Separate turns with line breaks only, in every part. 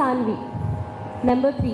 Sanvi. Number 3.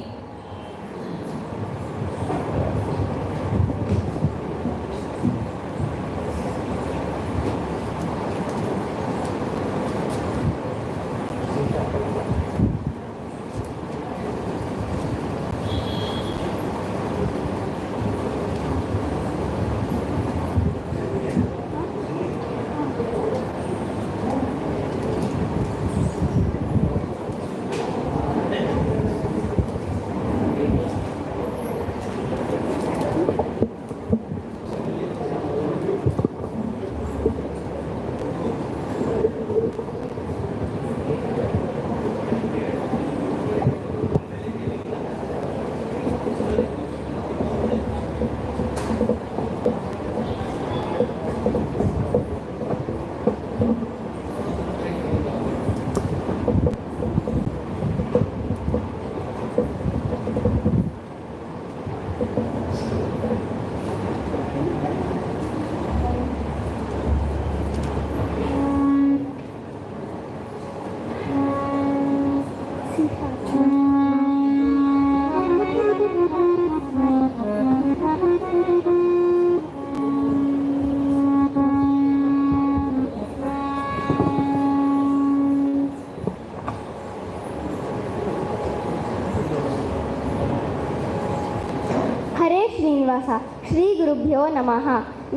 ಹರೇ ಶ್ರೀನಿವಾಸ. ಶ್ರೀ ಗುರುಭ್ಯೋ ನಮಃ.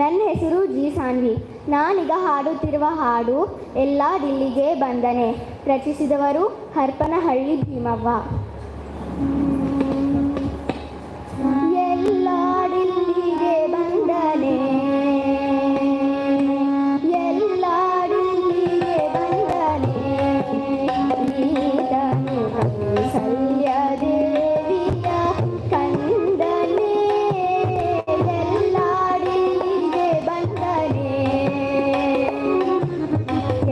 ನನ್ನ ಹೆಸರು ಜಿ ಸಾನ್ವಿ. ನಾನೀಗ ಹಾಡುತ್ತಿರುವ ಹಾಡು ಎಲ್ಲ ದಿಲ್ಲಿಗೆ ಬಂದನೆ. ರಚಿಸಿದವರು ಹರಪನಹಳ್ಳಿ ಭೀಮವ್ವ. ಎಲ್ಲ ದಿಲ್ಲಿಗೆ ಬಂದನೆ, ಎಲ್ಲ ದಿಲ್ಲಿಗೆ ಬಂದನೆ, ಈತನು ಕೌಸಲ್ಯ ದೇವಿಯ ಕಂದನೆ. ಎಲ್ಲ ದಿಲ್ಲಿಗೆ ಬಂದನೆ,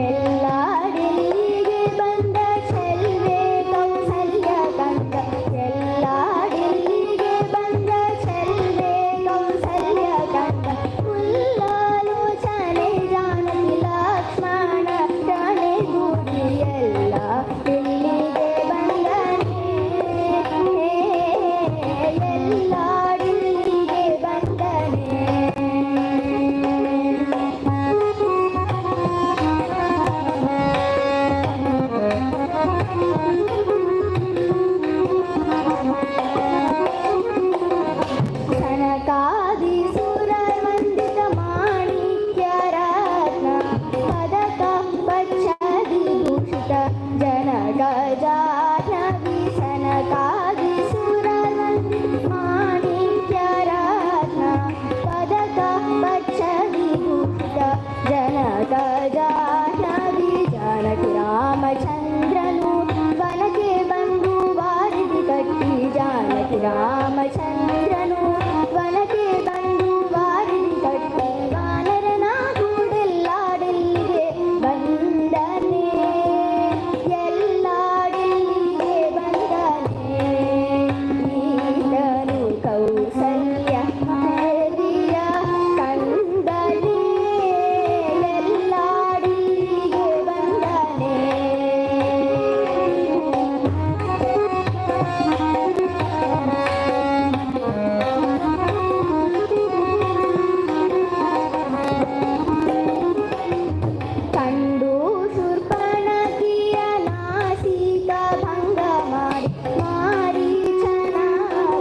ಎಲ್ಲ ದಿಲ್ಲಿಗೆ ಬಂದ ಚೆಲ್ವೆ ಕೌಸಲ್ಯ ಕಂದ. ಎಲ್ಲ ದಿಲ್ಲಿಗೆ ಬಂದ ಚೆಲ್ವೆ ಕೌಸಲ್ಯ ಕಂದ. ಉಲ್ಲಾಲೋಚನೆ ಜಾನಕಿ ಲಕ್ಷ್ಮಣ ಪ್ರಾಣೆ ಗೂಡಿ ಎಲ್ಲ ದಿಲ್ಲಿಗೆ ಬಂದನೆ, ಎಲ್ಲ ದಿಲ್ಲಿಗೆ ಬಂದನೆ. ಕನಕಾದಿಸುರ ವಂದಿತ ಮಾಣಿಕ್ಯ ರತ್ನ ಪದಕ ಪಚ್ಚದಿ ಭೂಷಿತ ಜನಕ ಜಾಹ್ನವಿ. ಕನಕಾದಿಸುರ ವಂದಿತ ಮಾಣಿಕ್ಯ ರತ್ನ ಪದಕ ಪಚ್ಚದಿ ಭೂಷಿತ ಜನಕ ಜಾಹ್ನವಿ. ಜಾನಕಿ ರಾಮಚಂದ್ರನು ವನಕ್ಕೆ ಬಂದು ವಾರಿದಿ ಕಟ್ಟಿ. ಜಾನಕಿ ರಾಮಚಂದ್ರನು ವನಕ್ಕೆ ಬಂದು ವಾರಿದಿ ಕಟ್ಟಿ. ವಾನರನ ಕೂಡೆಲ್ಲ ಡೆಲ್ಲಿಗೆ ಬಂದನೆ, ಎಲ್ಲ ಡೆಲ್ಲಿಗೆ ಬಂದನೆ. ಈತನು ಕೌಸಲ್ಯ ದೇವಿಯ ಕಂದನೆ, ಎಲ್ಲ ಡೆಲ್ಲಿಗೆ ಬಂದನೆ. ಕಂಡು ಶೂರ್ಪಣಖಿಯ ನಾಸಿಕ ಭಂಗ ಮಾಡಿ ಮಾರೀಚನ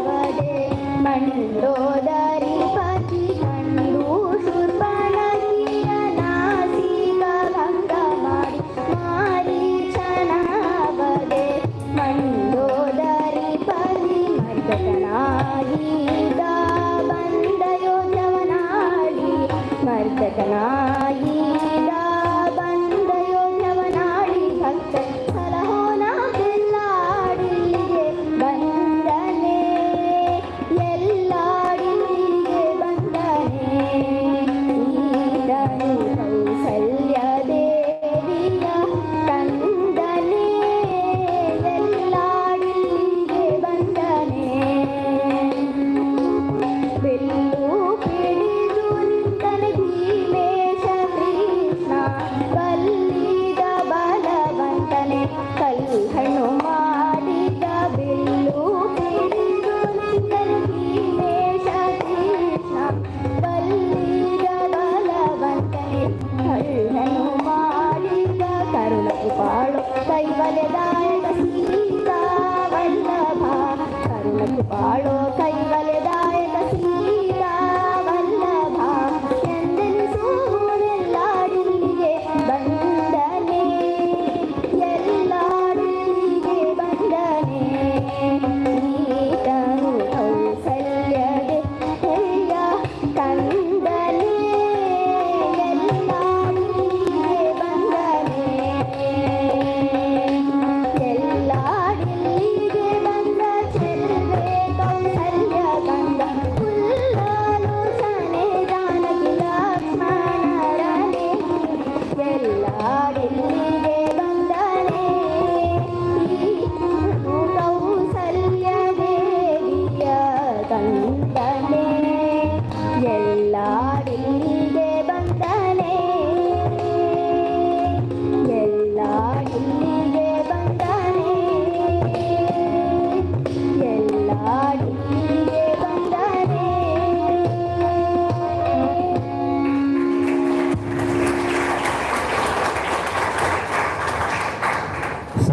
ವಧೆ ಮಂಡೋದರಿ ಪತಿ. ಕಂಡು ಶೂರ್ಪಣಖಿಯ ನಾಸಿಕ ಭಂಗ ಮಾಡಿ ಮಾರೀಚನ ವಧೆ ಮಂಡೋದರಿ ಪತಿ. ಮರ್ದಕನಾಗೀಗ ಬಂದ ಯೋಧವನಾಡಿ, ಮರ್ದಕನಾಗಿ